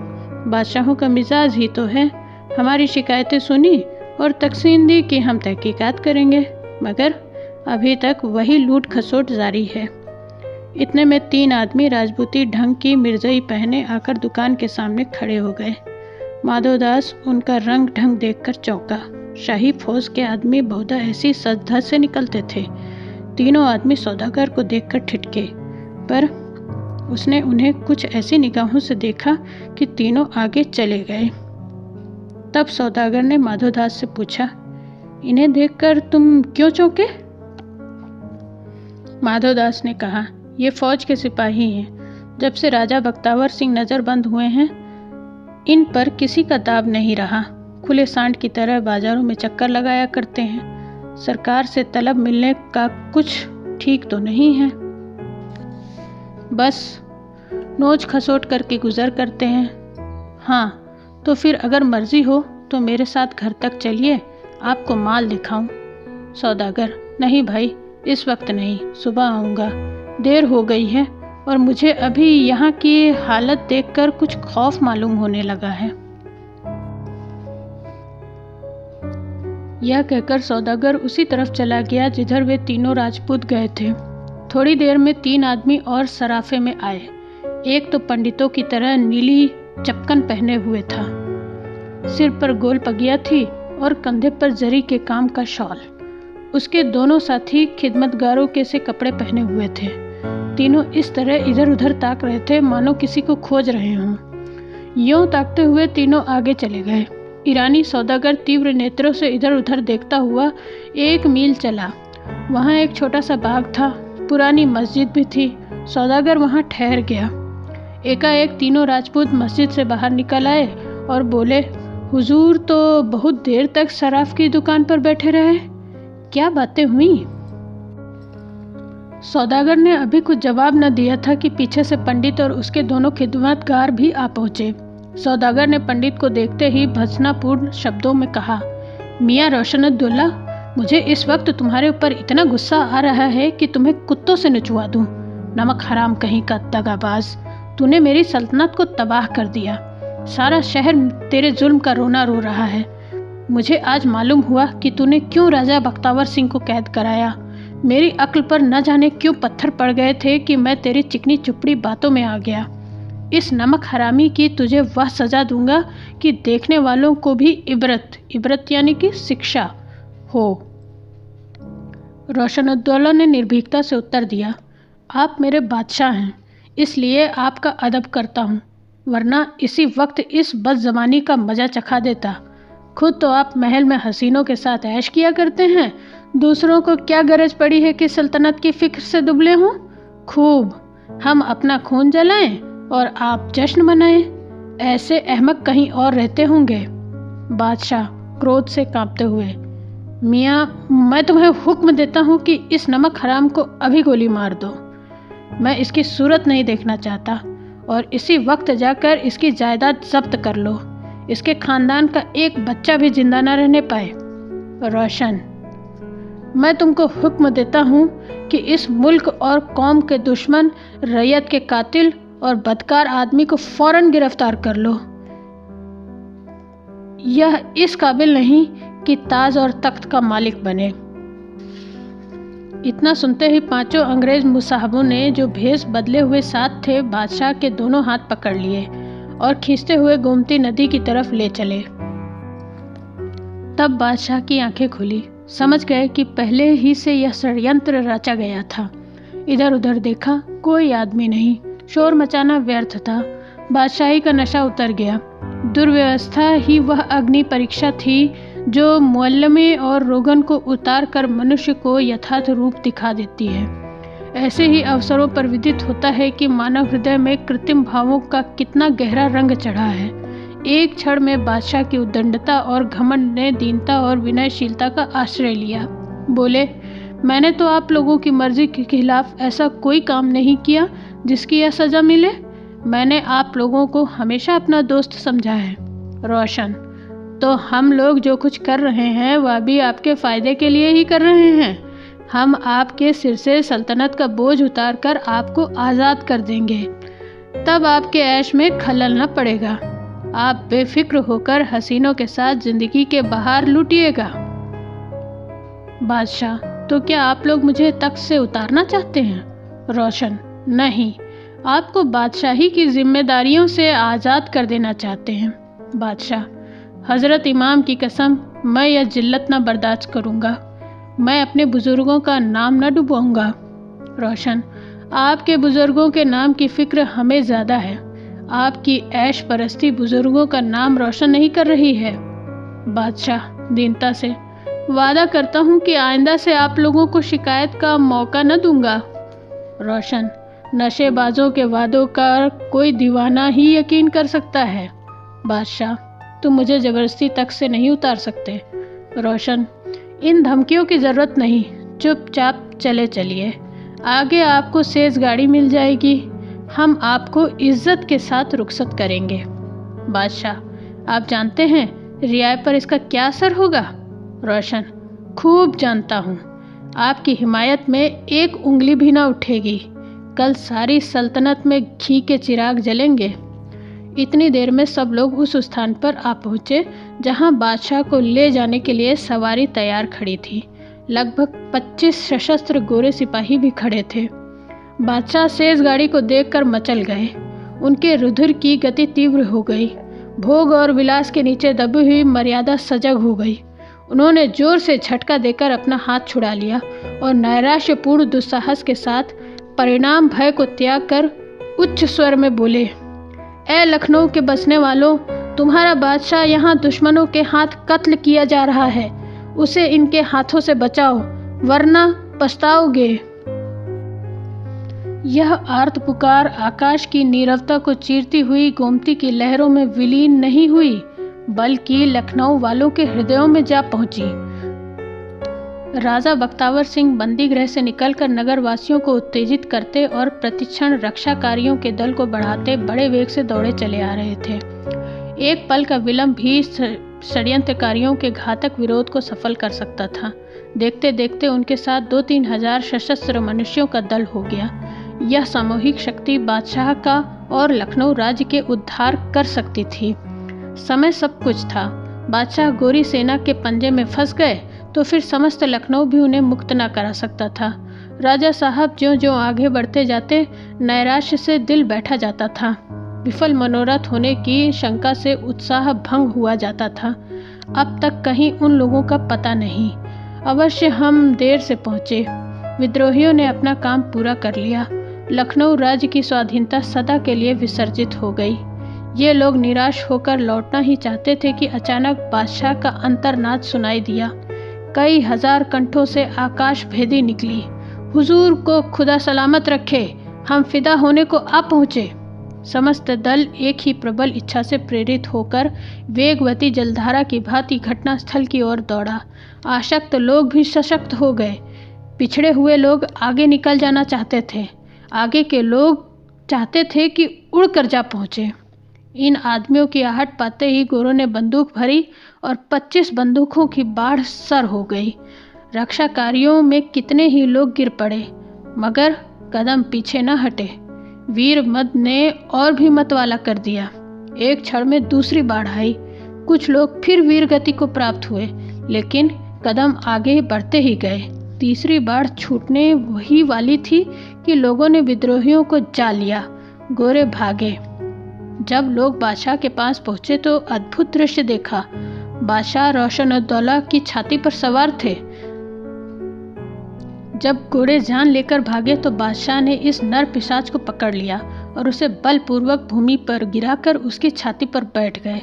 बादशाहों का मिजाज ही तो है। हमारी शिकायतें सुनी और तकसीम दी कि हम तहकीकात करेंगे, मगर अभी तक वही लूट खसोट जारी है। इतने में 3 आदमी राजपूती ढंग की मिर्जई पहने आकर दुकान के सामने खड़े हो गए। माधवदास उनका रंग ढंग देखकर चौंका। शाही फौज के आदमी बहुधा ऐसी सज धज से निकलते थे। तीनों आदमी सौदागर को देखकर ठिठके, पर उसने उन्हें कुछ ऐसी निगाहों से देखा कि तीनों आगे चले गए। तब सौदागर ने माधवदास से पूछा, इन्हें देखकर तुम क्यों चौंके? माधवदास ने कहा, ये फौज के सिपाही हैं। जब से राजा बख्तावर सिंह नज़रबंद हुए हैं, इन पर किसी का दाब नहीं रहा। खुले सांड की तरह बाजारों में चक्कर लगाया करते हैं। सरकार से तलब मिलने का कुछ ठीक तो नहीं है। बस नोच खसोट करके गुजर करते हैं। हाँ, तो फिर अगर मर्जी हो तो मेरे साथ घर तक चलिए, आपको माल दिखाऊं। सौदागर, नहीं भाई, इस वक्त नहीं, सुबह आऊँगा। देर हो गई है और मुझे अभी यहाँ की हालत देखकर कुछ खौफ मालूम होने लगा है। यह कहकर सौदागर उसी तरफ चला गया जिधर वे तीनों राजपूत गए थे। थोड़ी देर में 3 आदमी और सराफे में आए। एक तो पंडितों की तरह नीली चपकन पहने हुए था, सिर पर गोल पगिया थी और कंधे पर जरी के काम का शॉल। उसके दोनों साथी खिदमतगारों के से कपड़े पहने हुए थे। तीनों इस तरह इधर उधर ताक रहे थे मानो किसी को खोज रहे हों। यूं ताकते हुए तीनों आगे चले गए। ईरानी सौदागर तीव्र नेत्रों से इधर उधर देखता हुआ 1 मील चला। वहाँ एक छोटा सा बाग था, पुरानी मस्जिद भी थी। सौदागर वहाँ ठहर गया। एकाएक तीनों राजपूत मस्जिद से बाहर निकल आए और बोले, हुजूर तो बहुत देर तक सराफ की दुकान पर बैठे रहे, क्या बातें हुई? सौदागर ने अभी कुछ जवाब न दिया था कि पीछे से पंडित और उसके दोनों खिदमतगार भी आ पहुंचे। सौदागर ने पंडित को देखते ही भर्त्सनापूर्ण शब्दों में कहा, मियाँ रोशनउद्दौला, मुझे इस वक्त तुम्हारे ऊपर इतना गुस्सा आ रहा है कि तुम्हें कुत्तों से नचवा दूं। नमक हराम कहीं का दगाबाज, तूने मेरी सल्तनत को तबाह कर दिया। सारा शहर तेरे जुल्म का रोना रो रहा है। मुझे आज मालूम हुआ कि तूने क्यों राजा बख्तावर सिंह को कैद कराया। मेरी अक्ल पर न जाने क्यों पत्थर पड़ गए थे कि मैं तेरी चिकनी चुपड़ी बातों में आ गया। इस नमक हरामी की तुझे वह सज़ा दूंगा कि देखने वालों को भी इबरत यानी कि शिक्षा हो। रोशनउद्दौला ने निर्भीकता से उत्तर दिया, आप मेरे बादशाह हैं, इसलिए आपका अदब करता हूँ, वरना इसी वक्त इस बदज़बानी का मज़ा चखा देता। खुद तो आप महल में हसीनों के साथ ऐश किया करते हैं, दूसरों को क्या गरज पड़ी है कि सल्तनत की फिक्र से दुबले हों। खूब, हम अपना खून जलाएं और आप जश्न मनाएं। ऐसे अहमक कहीं और रहते होंगे। बादशाह क्रोध से कांपते हुए, मियाँ, मैं तुम्हें हुक्म देता हूँ कि इस नमक हराम को अभी गोली मार दो। मैं इसकी सूरत नहीं देखना चाहता और इसी वक्त जाकर इसकी जायदाद जब्त कर लो। इसके खानदान का एक बच्चा भी जिंदा न रहने पाए। रोशन, मैं तुमको हुक्म देता हूँ कि इस मुल्क और कौम के दुश्मन, रैयत के कातिल और बदकार आदमी को फौरन गिरफ्तार कर लो। यह इस काबिल नहीं कि ताज और तख्त का मालिक बने। इतना सुनते ही पांचों अंग्रेज मुसाहबों ने, जो भेष बदले हुए साथ थे, बादशाह के दोनों हाथ पकड़ लिए और खींचते हुए गोमती नदी की तरफ ले चले। तब बादशाह की आंखें खुली, समझ गए कि पहले ही से यह षड्यंत्र रचा गया था। इधर उधर देखा, कोई आदमी नहीं, शोर मचाना व्यर्थ था। बादशाही का नशा उतर गया। दुर्व्यवस्था ही वह अग्नि परीक्षा थी जो मुअल्लमे और रोगन को उतार कर मनुष्य को यथार्थ रूप दिखा देती है। ऐसे ही अवसरों पर विदित होता है कि मानव हृदय में कृत्रिम भावों का कितना गहरा रंग चढ़ा है। एक क्षण में बादशाह की उद्दंडता और घमंड ने दीनता और विनयशीलता का आश्रय लिया। बोले, मैंने तो आप लोगों की मर्जी के खिलाफ ऐसा कोई काम नहीं किया जिसकी यह सज़ा मिले। मैंने आप लोगों को हमेशा अपना दोस्त समझा है। रोशन, तो हम लोग जो कुछ कर रहे हैं वह भी आपके फ़ायदे के लिए ही कर रहे हैं। हम आपके सिर से सल्तनत का बोझ उतार कर आपको आज़ाद कर देंगे, तब आपके ऐश में खलल न पड़ेगा। आप बेफिक्र होकर हसीनों के साथ ज़िंदगी के बहार लूटिएगा। बादशाह, तो क्या आप लोग मुझे तख्त से उतारना चाहते हैं? रोशन, नहीं, आपको बादशाही की जिम्मेदारियों से आज़ाद कर देना चाहते हैं। बादशाह, हज़रत इमाम की कसम, मैं यह जिल्लत न बर्दाश्त करूँगा। मैं अपने बुज़ुर्गों का नाम न डुबोऊंगा। रोशन, आपके बुज़ुर्गों के नाम की फ़िक्र हमें ज़्यादा है। आपकी ऐश परस्ती बुज़ुर्गों का नाम रोशन नहीं कर रही है। बादशाह दीनता से, वादा करता हूँ कि आइंदा से आप लोगों को शिकायत का मौका न दूंगा। रोशन, नशेबाजों के वादों का कोई दीवाना ही यकीन कर सकता है। बादशाह, तुम मुझे ज़बरदस्ती तख्त से नहीं उतार सकते। रोशन, इन धमकियों की ज़रूरत नहीं, चुपचाप चले चलिए। आगे आपको सेज गाड़ी मिल जाएगी, हम आपको इज्जत के साथ रुखसत करेंगे। बादशाह, आप जानते हैं रियाय पर इसका क्या असर होगा? रोशन, खूब जानता हूँ। आपकी हिमायत में एक उंगली भी ना उठेगी। कल सारी सल्तनत में घी के चिराग जलेंगे। इतनी देर में सब लोग उस स्थान पर आ पहुँचे जहाँ बादशाह को ले जाने के लिए सवारी तैयार खड़ी थी। लगभग 25 सशस्त्र गोरे सिपाही भी खड़े थे। बादशाह सेज गाड़ी को देखकर मचल गए। उनके रुधिर की गति तीव्र हो गई। भोग और विलास के नीचे दबी हुई मर्यादा सजग हो गई। उन्होंने जोर से झटका देकर अपना हाथ छुड़ा लिया और नैराश्यपूर्ण दुस्साहस के साथ परिणाम भय को त्याग कर उच्च स्वर में बोले, ए लखनऊ के बसने वालों, तुम्हारा बादशाह यहाँ दुश्मनों के हाथ कत्ल किया जा रहा है। उसे इनके हाथों से बचाओ, वरना पछताओगे। यह आर्त पुकार आकाश की नीरवता को चीरती हुई गोमती की लहरों में विलीन नहीं हुई, बल्कि लखनऊ वालों के हृदयों में जा पहुंची। राजा बख्तावर सिंह बंदीगृह से निकलकर नगर वासियों को उत्तेजित करते और प्रतिक्षण रक्षाकारियों के दल को बढ़ाते बड़े वेग से दौड़े चले आ रहे थे। एक पल का विलंब भी षड्यंत्रकारियों के घातक विरोध को सफल कर सकता था। देखते देखते उनके साथ 2-3 हजार सशस्त्र मनुष्यों का दल हो गया। यह सामूहिक शक्ति बादशाह का और लखनऊ राज्य के उद्धार कर सकती थी। समय सब कुछ था। बादशाह गोरी सेना के पंजे में फंस गए तो फिर समस्त लखनऊ भी उन्हें मुक्त न करा सकता था। राजा साहब ज्यों-ज्यों आगे बढ़ते जाते नैराश्य से दिल बैठा जाता था। विफल मनोरथ होने की शंका से उत्साह भंग हुआ जाता था। अब तक कहीं उन लोगों का पता नहीं। अवश्य हम देर से पहुँचे। विद्रोहियों ने अपना काम पूरा कर लिया। लखनऊ राज्य की स्वाधीनता सदा के लिए विसर्जित हो गई। ये लोग निराश होकर लौटना ही चाहते थे कि अचानक बादशाह का अंतर्नाद सुनाई दिया। कई हजार कंठों से आकाश भेदी निकली, हुजूर को खुदा सलामत रखे, हम फिदा होने को आ पहुँचे। समस्त दल एक ही प्रबल इच्छा से प्रेरित होकर वेगवती जलधारा की भांति घटनास्थल की ओर दौड़ा। आसक्त लोग भी सशक्त हो गए। पिछड़े हुए लोग आगे निकल जाना चाहते थे। आगे के लोग चाहते थे कि उड़कर जा पहुँचे। इन आदमियों की आहट पाते ही गोरों ने बंदूक भरी और 25 बंदूकों की बाढ़ सर हो गई। रक्षाकारियों में कितने ही लोग गिर पड़े, मगर कदम पीछे न हटे। वीर मद ने और भी मतवाला कर दिया। एक क्षण में दूसरी बाढ़ आई। कुछ लोग फिर वीर गति को प्राप्त हुए, लेकिन कदम आगे बढ़ते ही गए। तीसरी बाढ़ छूटने वही वाली थी कि लोगों ने विद्रोहियों को जा लिया। गोरे भागे। जब लोग बादशाह के पास पहुंचे तो अद्भुत दृश्य देखा। बादशाह रोशन-उद-दौला की छाती पर सवार थे। जब घोड़े जान लेकर भागे तो बादशाह ने इस नर पिशाच को पकड़ लिया और उसे बलपूर्वक भूमि पर गिराकर उसकी छाती पर बैठ गए।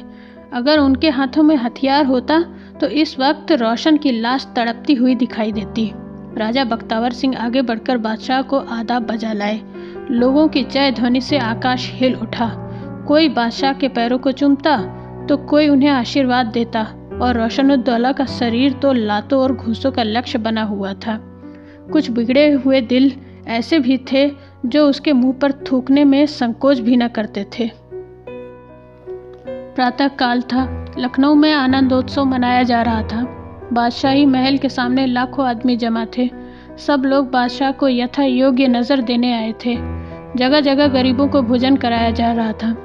अगर उनके हाथों में हथियार होता तो इस वक्त रोशन की लाश तड़पती हुई दिखाई देती। राजा बख्तावर सिंह आगे बढ़कर बादशाह को आदाब बजा लाए। लोगों की जय ध्वनि से आकाश हिल उठा। कोई बादशाह के पैरों को चूमता तो कोई उन्हें आशीर्वाद देता, और रोशन-उद-दौला का शरीर तो लातों और घूसों का लक्ष्य बना हुआ था। कुछ बिगड़े हुए दिल ऐसे भी थे जो उसके मुंह पर थूकने में संकोच भी न करते थे। प्रातः काल था। लखनऊ में आनंदोत्सव मनाया जा रहा था। बादशाही महल के सामने लाखों आदमी जमा थे। सब लोग बादशाह को यथा योग्य नजर देने आए थे। जगह जगह गरीबों को भोजन कराया जा रहा था।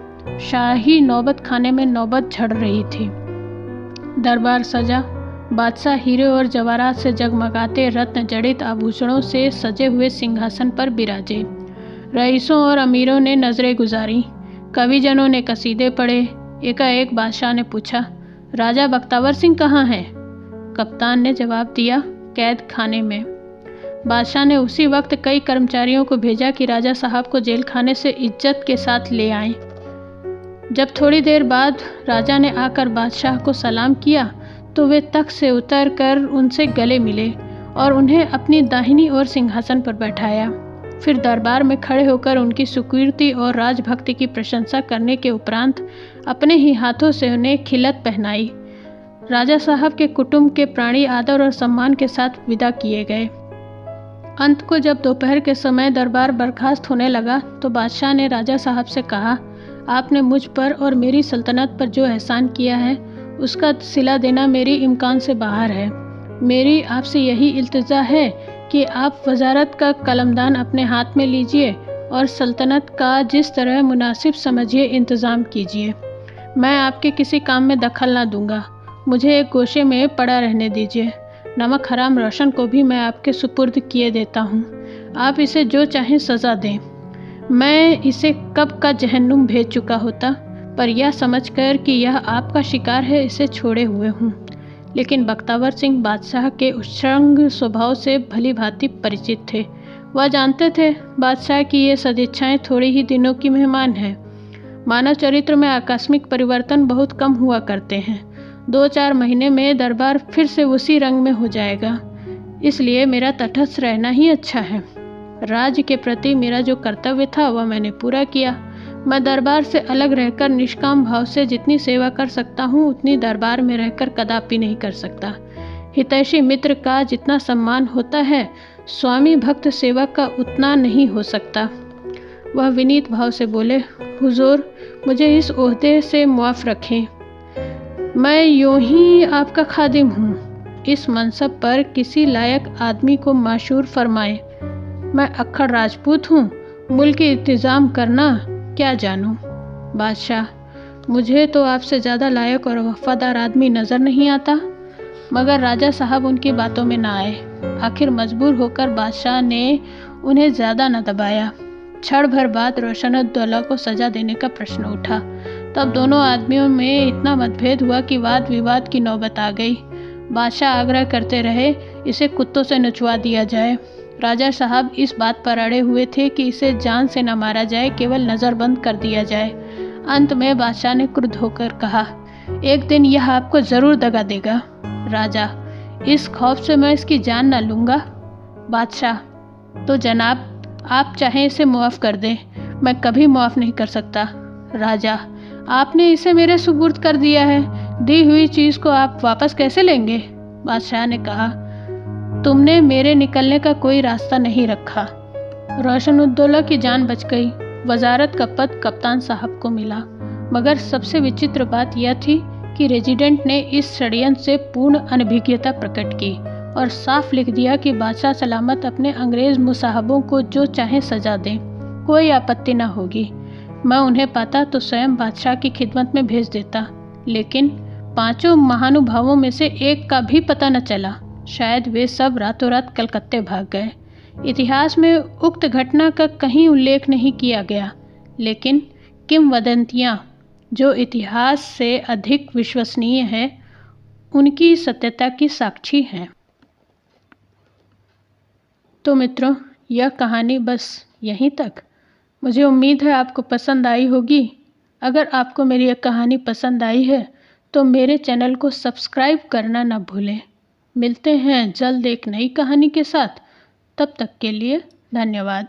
शाही नौबत खाने में नौबत झड़ रही थी। दरबार सजा। बादशाह हीरे और जवाहरात से जगमगाते रत्न जड़ित आभूषणों से सजे हुए सिंहासन पर बिराजे। रईसों और अमीरों ने नजरें गुजारी। कविजनों ने कसीदे पढ़े। एकाएक बादशाह ने पूछा, राजा बख्तावर सिंह कहाँ हैं? कप्तान ने जवाब दिया, कैद खाने में। बादशाह ने उसी वक्त कई कर्मचारियों को भेजा कि राजा साहब को जेल खाने से इज्जत के साथ ले आएं। जब थोड़ी देर बाद राजा ने आकर बादशाह को सलाम किया तो वे तख्त से उतरकर उनसे गले मिले और उन्हें अपनी दाहिनी ओर सिंहासन पर बैठाया। फिर दरबार में खड़े होकर उनकी सुकीर्ति और राजभक्ति की प्रशंसा करने के उपरांत अपने ही हाथों से उन्हें खिलत पहनाई। राजा साहब के कुटुंब के प्राणी आदर और सम्मान के साथ विदा किए गए। अंत को जब दोपहर के समय दरबार बर्खास्त होने लगा तो बादशाह ने राजा साहब से कहा, आपने मुझ पर और मेरी सल्तनत पर जो एहसान किया है उसका सिला देना मेरी इम्कान से बाहर है। मेरी आपसे यही इल्तिजा है कि आप वजारत का कलमदान अपने हाथ में लीजिए और सल्तनत का जिस तरह मुनासिब समझिए इंतज़ाम कीजिए। मैं आपके किसी काम में दखल ना दूंगा। मुझे एक गोशे में पड़ा रहने दीजिए। नमक हराम रोशन को भी मैं आपके सुपुर्द किए देता हूँ। आप इसे जो चाहें सज़ा दें। मैं इसे कब का जहन्नुम भेज चुका होता, पर यह समझकर कि यह आपका शिकार है इसे छोड़े हुए हूँ। लेकिन बख्तावर सिंह बादशाह के उच्छृंग स्वभाव से भली भांति परिचित थे। वह जानते थे बादशाह की ये सदिच्छाएं थोड़ी ही दिनों की मेहमान हैं। मानव चरित्र में आकस्मिक परिवर्तन बहुत कम हुआ करते हैं। 2-4 महीने में दरबार फिर से उसी रंग में हो जाएगा। इसलिए मेरा तटस्थ रहना ही अच्छा है। राज्य के प्रति मेरा जो कर्तव्य था वह मैंने पूरा किया। मैं दरबार से अलग रहकर निष्काम भाव से जितनी सेवा कर सकता हूँ उतनी दरबार में रहकर कदापि नहीं कर सकता। हितैषी मित्र का जितना सम्मान होता है, स्वामी भक्त सेवक का उतना नहीं हो सकता। वह विनीत भाव से बोले, हुजूर, मुझे इस ओहदे से मुआफ़ रखें। मैं यूं ही आपका खादिम हूँ। इस मनसब पर किसी लायक आदमी को माशूर फरमाए। मैं अक्खड़ राजपूत हूँ, मुल्क की इंतज़ाम करना क्या जानूँ। बादशाह, मुझे तो आपसे ज़्यादा लायक और वफादार आदमी नज़र नहीं आता। मगर राजा साहब उनकी बातों में ना आए। आखिर मजबूर होकर बादशाह ने उन्हें ज़्यादा न दबाया। क्षण भर बाद रोशनुद्दौला को सज़ा देने का प्रश्न उठा। तब दोनों आदमियों में इतना मतभेद हुआ कि वाद विवाद की नौबत आ गई। बादशाह आग्रह करते रहे, इसे कुत्तों से नचवा दिया जाए। राजा साहब इस बात पर अड़े हुए थे कि इसे जान से न मारा जाए, केवल नज़रबंद कर दिया जाए। अंत में बादशाह ने क्रुद्ध होकर कहा, एक दिन यह आपको ज़रूर दगा देगा। राजा, इस खौफ से मैं इसकी जान न लूँगा। बादशाह, तो जनाब आप चाहें इसे मुआफ़ कर दें, मैं कभी मुआफ़ नहीं कर सकता। राजा, आपने इसे मेरे सुपुर्द कर दिया है, दी हुई चीज़ को आप वापस कैसे लेंगे। बादशाह ने कहा, तुमने मेरे निकलने का कोई रास्ता नहीं रखा। रोशनुद्दौला की जान बच गई। वजारत का पद कप्तान साहब को मिला। मगर सबसे विचित्र बात यह थी कि रेजिडेंट ने इस षड्यंत्र से पूर्ण अनभिज्ञता प्रकट की और साफ लिख दिया कि बादशाह सलामत अपने अंग्रेज़ मुसाहबों को जो चाहे सजा दें, कोई आपत्ति न होगी। मैं उन्हें पाता तो स्वयं बादशाह की खिदमत में भेज देता, लेकिन 5 महानुभावों में से एक का भी पता न चला। शायद वे सब रातों रात कलकत्ते भाग गए। इतिहास में उक्त घटना का कहीं उल्लेख नहीं किया गया, लेकिन किंवदंतियाँ जो इतिहास से अधिक विश्वसनीय है, उनकी सत्यता की साक्षी हैं। तो मित्रों, यह कहानी बस यहीं तक। मुझे उम्मीद है आपको पसंद आई होगी। अगर आपको मेरी यह कहानी पसंद आई है तो मेरे चैनल को सब्सक्राइब करना न भूलें। मिलते हैं जल्द एक नई कहानी के साथ। तब तक के लिए धन्यवाद।